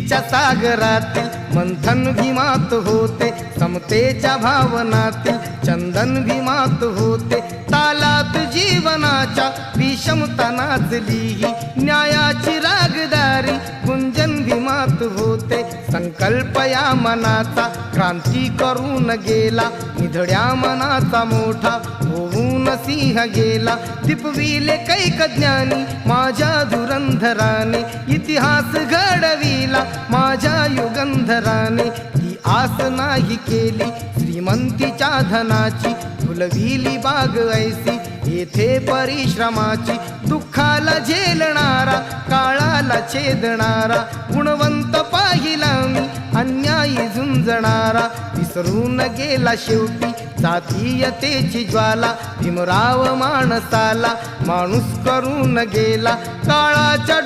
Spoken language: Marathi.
भीतीच्या सागरातील मंथन भीमात होते, समतेच्या भावनातील चंदन भीमात होते, तालात जीवनाच्या विषमता नाचली ही न्यायाची रागदारी गुंजन भीमात होते। संकल्प या मनाचा क्रांती करून गेला, निधड्या मनाचा मोठा होऊन सिंह गेला। दिपविले कैक ज्ञानी माझ्या धुरंधराने, इतिहास घडविला माझ्या युगंधराने। ती आस नाही केली श्रीमंतीच्या धनाची, फुलविली बाग ऐसी येथे परिश्रमाची। दुःखाला झेलणारा काळाला छेदणारा, गुणवंत पाहिला मी अन्यायी झुंजणारा। विसरून गेला शेवटी जातीयतेची ज्वाला, भीमराव माणसाला माणूस करून गेला काळाच्या